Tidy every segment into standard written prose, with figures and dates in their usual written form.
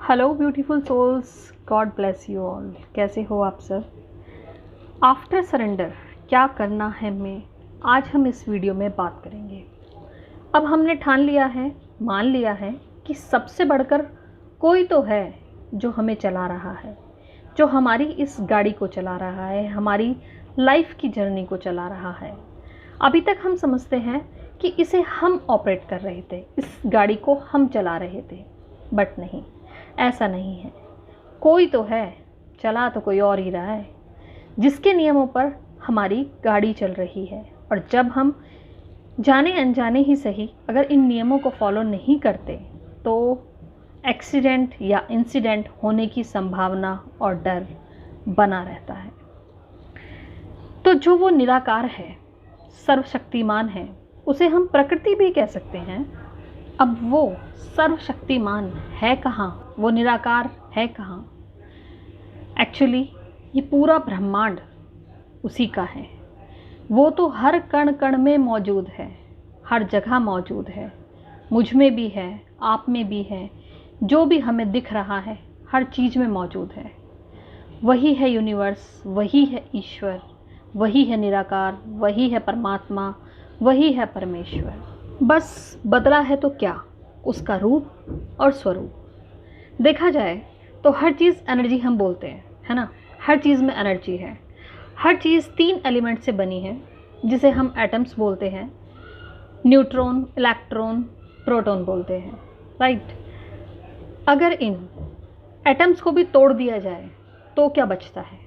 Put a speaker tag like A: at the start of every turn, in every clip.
A: Hello beautiful souls, God bless you all. कैसे हो आप सब? आफ्टर सरेंडर क्या करना है मैं आज हम इस वीडियो में बात करेंगे। अब हमने ठान लिया है, मान लिया है कि सबसे बढ़कर कोई तो है जो हमें चला रहा है, जो हमारी इस गाड़ी को चला रहा है, हमारी लाइफ की जर्नी को चला रहा है। अभी तक हम समझते हैं कि इसे हम ऑपरेट कर रहे थे, इस गाड़ी को हम चला रहे थे, बट नहीं, ऐसा नहीं है। कोई तो है, चला तो कोई और ही रहा है, जिसके नियमों पर हमारी गाड़ी चल रही है। और जब हम जाने अनजाने ही सही अगर इन नियमों को फॉलो नहीं करते तो एक्सीडेंट या इंसिडेंट होने की संभावना और डर बना रहता है। तो जो वो निराकार है, सर्वशक्तिमान है, उसे हम प्रकृति भी कह सकते हैं। अब वो सर्वशक्तिमान है कहाँ, वो निराकार है कहाँ? एक्चुअली ये पूरा ब्रह्मांड उसी का है। वो तो हर कण कण में मौजूद है, हर जगह मौजूद है, मुझ में भी है, आप में भी है। जो भी हमें दिख रहा है हर चीज़ में मौजूद है। वही है यूनिवर्स, वही है ईश्वर, वही है निराकार, वही है परमात्मा, वही है परमेश्वर। बस बदला है तो क्या, उसका रूप और स्वरूप। देखा जाए तो हर चीज़ एनर्जी हम बोलते हैं, है ना? हर चीज़ में एनर्जी है। हर चीज़ 3 एलिमेंट से बनी है, जिसे हम एटम्स बोलते हैं, न्यूट्रॉन, इलेक्ट्रॉन, प्रोटॉन बोलते हैं, राइट? अगर इन एटम्स को भी तोड़ दिया जाए तो क्या बचता है?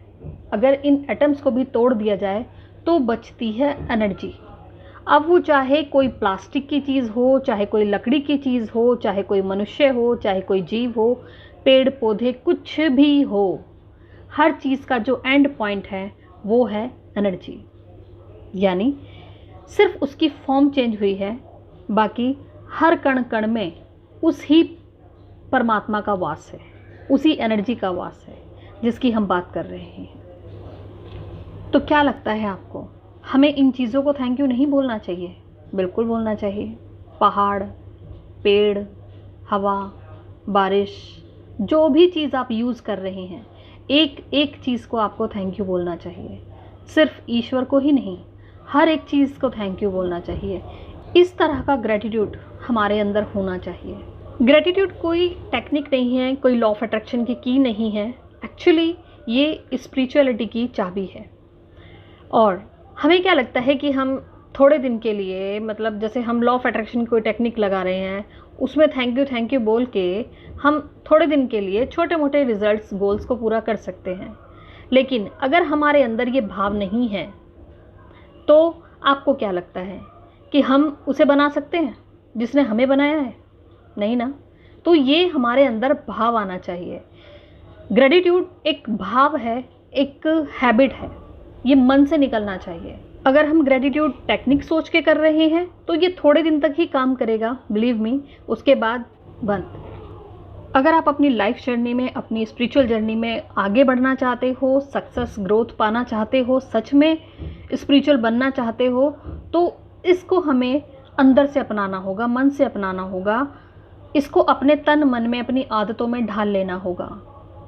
A: अगर इन एटम्स को भी तोड़ दिया जाए तो बचती है एनर्जी। अब वो चाहे कोई प्लास्टिक की चीज़ हो, चाहे कोई लकड़ी की चीज़ हो, चाहे कोई मनुष्य हो, चाहे कोई जीव हो, पेड़ पौधे, कुछ भी हो, हर चीज़ का जो एंड पॉइंट है वो है एनर्जी। यानी सिर्फ उसकी फॉर्म चेंज हुई है, बाकी हर कण कण में उस ही परमात्मा का वास है, उसी एनर्जी का वास है जिसकी हम बात कर रहे हैं। तो क्या लगता है आपको, हमें इन चीज़ों को थैंक यू नहीं बोलना चाहिए? बिल्कुल बोलना चाहिए। पहाड़, पेड़, हवा, बारिश, जो भी चीज़ आप यूज़ कर रहे हैं, एक एक चीज़ को आपको थैंक यू बोलना चाहिए। सिर्फ ईश्वर को ही नहीं, हर एक चीज़ को थैंक यू बोलना चाहिए। इस तरह का ग्रेटिट्यूड हमारे अंदर होना चाहिए। ग्रेटिट्यूड कोई टेक्निक नहीं है, कोई लॉ ऑफ अट्रैक्शन की की नहीं है। एक्चुअली ये स्पिरिचुअलिटी की चाबी है। और हमें क्या लगता है कि हम थोड़े दिन के लिए, मतलब जैसे हम लॉ ऑफ अट्रैक्शन की कोई टेक्निक लगा रहे हैं, उसमें थैंक यू बोल के हम थोड़े दिन के लिए छोटे मोटे रिजल्ट्स, गोल्स को पूरा कर सकते हैं। लेकिन अगर हमारे अंदर ये भाव नहीं है तो आपको क्या लगता है कि हम उसे बना सकते हैं जिसने हमें बनाया है? नहीं ना। तो ये हमारे अंदर भाव आना चाहिए। ग्रेटिट्यूड एक भाव है, एक हैबिट है, ये मन से निकलना चाहिए। अगर हम ग्रेटिट्यूड टेक्निक सोच के कर रहे हैं तो ये थोड़े दिन तक ही काम करेगा, बिलीव मी, उसके बाद बंद। अगर आप अपनी लाइफ जर्नी में, अपनी स्पिरिचुअल जर्नी में आगे बढ़ना चाहते हो, सक्सेस, ग्रोथ पाना चाहते हो, सच में स्पिरिचुअल बनना चाहते हो, तो इसको हमें अंदर से अपनाना होगा, मन से अपनाना होगा। इसको अपने तन मन में, अपनी आदतों में ढाल लेना होगा।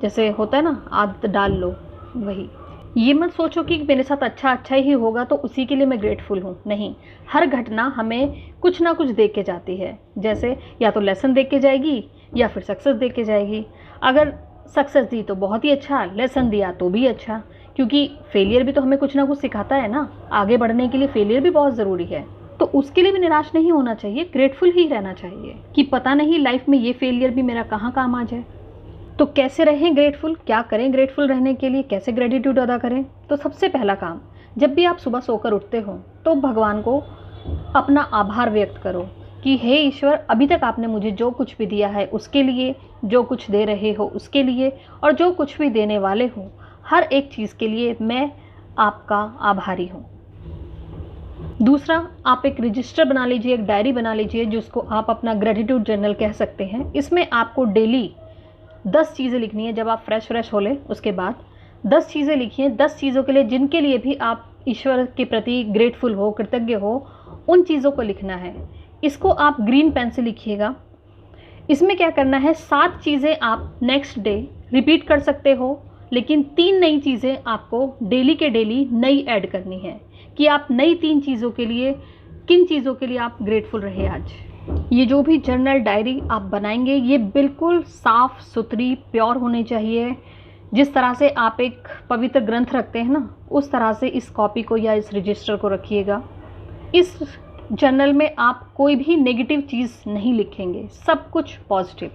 A: जैसे होता है ना, आदत डाल लो, वही। ये मत सोचो कि मेरे साथ अच्छा ही होगा तो उसी के लिए मैं ग्रेटफुल हूँ। नहीं, हर घटना हमें कुछ ना कुछ दे के जाती है। जैसे या तो लेसन दे के जाएगी या फिर सक्सेस दे के जाएगी। अगर सक्सेस दी तो बहुत ही अच्छा, लेसन दिया तो भी अच्छा, क्योंकि फेलियर भी तो हमें कुछ ना कुछ सिखाता है ना। आगे बढ़ने के लिए फेलियर भी बहुत ज़रूरी है, तो उसके लिए भी निराश नहीं होना चाहिए, ग्रेटफुल ही रहना चाहिए कि पता नहीं लाइफ में ये फेलियर भी मेरा कहाँ काम आ जाए। तो कैसे रहें ग्रेटफुल, क्या करें ग्रेटफुल रहने के लिए, कैसे ग्रेटिट्यूड अदा करें? तो सबसे पहला काम, जब भी आप सुबह सोकर उठते हो तो भगवान को अपना आभार व्यक्त करो कि हे ईश्वर, अभी तक आपने मुझे जो कुछ भी दिया है उसके लिए, जो कुछ दे रहे हो उसके लिए, और जो कुछ भी देने वाले हो, हर एक चीज़ के लिए मैं आपका आभारी हूँ। दूसरा, आप एक रजिस्टर बना लीजिए, एक डायरी बना लीजिए, जिसको आप अपना ग्रेटिट्यूड जर्नल कह सकते हैं। इसमें आपको डेली 10 चीज़ें लिखनी है। जब आप फ्रेश हो लें उसके बाद 10 चीज़ें लिखिए, 10 चीज़ों के लिए जिनके लिए भी आप ईश्वर के प्रति ग्रेटफुल हो, कृतज्ञ हो, उन चीज़ों को लिखना है। इसको आप ग्रीन पेन से लिखिएगा। इसमें क्या करना है, 7 चीज़ें आप नेक्स्ट डे रिपीट कर सकते हो, लेकिन 3 नई चीज़ें आपको डेली के डेली नई ऐड करनी है कि आप नई 3 चीज़ों के लिए, किन चीज़ों के लिए आप ग्रेटफुल रहे आज। ये जो भी जर्नल डायरी आप बनाएंगे ये बिल्कुल साफ़ सुथरी प्योर होनी चाहिए। जिस तरह से आप एक पवित्र ग्रंथ रखते हैं ना, उस तरह से इस कॉपी को या इस रजिस्टर को रखिएगा। इस जर्नल में आप कोई भी नेगेटिव चीज़ नहीं लिखेंगे, सब कुछ पॉजिटिव।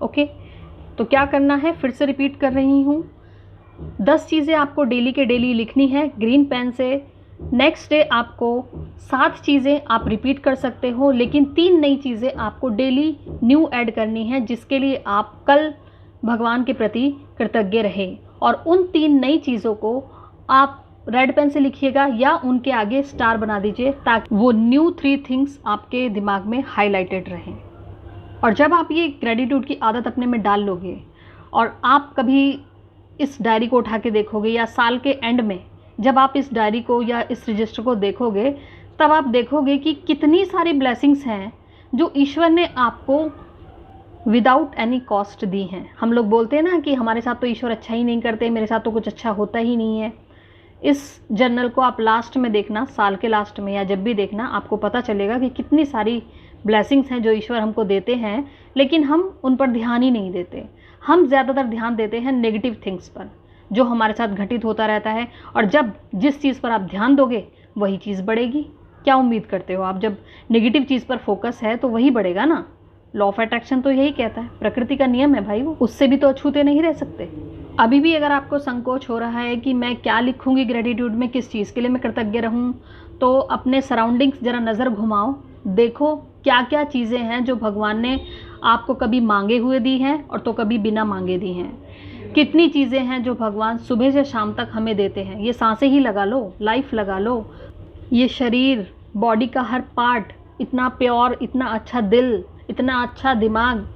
A: ओके, तो क्या करना है, फिर से रिपीट कर रही हूँ। 10 चीज़ें आपको डेली के डेली लिखनी है ग्रीन पेन से। नेक्स्ट डे आपको 7 चीज़ें आप रिपीट कर सकते हो, लेकिन 3 नई चीज़ें आपको डेली न्यू ऐड करनी है, जिसके लिए आप कल भगवान के प्रति कृतज्ञ रहे। और उन 3 नई चीज़ों को आप रेड पेन से लिखिएगा या उनके आगे स्टार बना दीजिए, ताकि वो न्यू 3 थिंग्स आपके दिमाग में हाईलाइटेड रहें। और जब आप ये ग्रेटिट्यूड की आदत अपने में डाल लोगे और आप कभी इस डायरी को उठा के देखोगे या साल के एंड में जब आप इस डायरी को या इस रजिस्टर को देखोगे, तब आप देखोगे कि कितनी सारी ब्लेसिंग्स हैं जो ईश्वर ने आपको विदाउट एनी कॉस्ट दी हैं। हम लोग बोलते हैं ना कि हमारे साथ तो ईश्वर अच्छा ही नहीं करते, मेरे साथ तो कुछ अच्छा होता ही नहीं है। इस जर्नल को आप लास्ट में देखना, साल के लास्ट में या जब भी देखना, आपको पता चलेगा कि कितनी सारी ब्लेसिंग्स हैं जो ईश्वर हमको देते हैं, लेकिन हम उन पर ध्यान ही नहीं देते। हम ज़्यादातर ध्यान देते हैं नेगेटिव थिंग्स पर, जो हमारे साथ घटित होता रहता है। और जब जिस चीज़ पर आप ध्यान दोगे वही चीज़ बढ़ेगी। क्या उम्मीद करते हो आप, जब नेगेटिव चीज़ पर फोकस है तो वही बढ़ेगा ना। लॉ ऑफ अट्रैक्शन तो यही कहता है, प्रकृति का नियम है भाई, वो उससे भी तो अछूते नहीं रह सकते। अभी भी अगर आपको संकोच हो रहा है कि मैं क्या लिखूंगी ग्रेटिट्यूड में, किस चीज़ के लिए मैं कृतज्ञ रहूं, तो अपने सराउंडिंग्स ज़रा नज़र घुमाओ, देखो क्या क्या चीज़ें हैं जो भगवान ने आपको कभी मांगे हुए दी हैं और तो कभी बिना मांगे दी हैं। कितनी चीज़ें हैं जो भगवान सुबह से शाम तक हमें देते हैं। ये सांसें ही लगा लो, लाइफ लगा लो, ये शरीर, बॉडी का हर पार्ट इतना प्योर, इतना अच्छा दिल, इतना अच्छा दिमाग,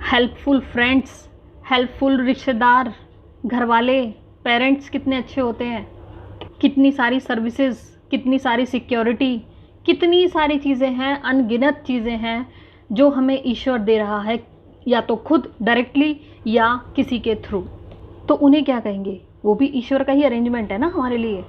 A: हेल्पफुल फ्रेंड्स, हेल्पफुल रिश्तेदार, घर वाले, पेरेंट्स कितने अच्छे होते हैं, कितनी सारी सर्विसेज, कितनी सारी सिक्योरिटी, कितनी सारी चीज़ें हैं, अनगिनत चीज़ें हैं जो हमें ईश्वर दे रहा है, या तो खुद डायरेक्टली या किसी के थ्रू। तो उन्हें क्या कहेंगे, वो भी ईश्वर का ही अरेंजमेंट है ना हमारे लिए।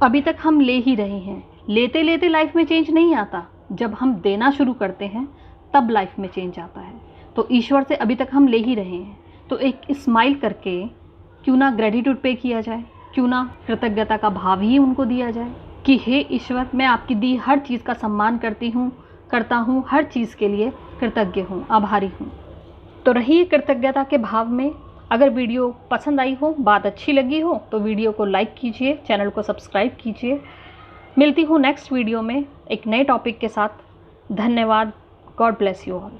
A: अभी तक हम ले ही रहे हैं, लेते लेते लाइफ में चेंज नहीं आता, जब हम देना शुरू करते हैं तब लाइफ में चेंज आता है। तो ईश्वर से अभी तक हम ले ही रहे हैं, तो एक स्माइल करके क्यों ना ग्रेटिट्यूड पे किया जाए, क्यों ना कृतज्ञता का भाव ही उनको दिया जाए कि हे ईश्वर, मैं आपकी दी हर चीज़ का सम्मान करता हूँ, हर चीज़ के लिए कृतज्ञ हूँ, आभारी हूँ। तो रहिए कृतज्ञता के भाव में। अगर वीडियो पसंद आई हो, बात अच्छी लगी हो, तो वीडियो को लाइक कीजिए, चैनल को सब्सक्राइब कीजिए। मिलती हूँ नेक्स्ट वीडियो में एक नए टॉपिक के साथ। धन्यवाद। God bless you all.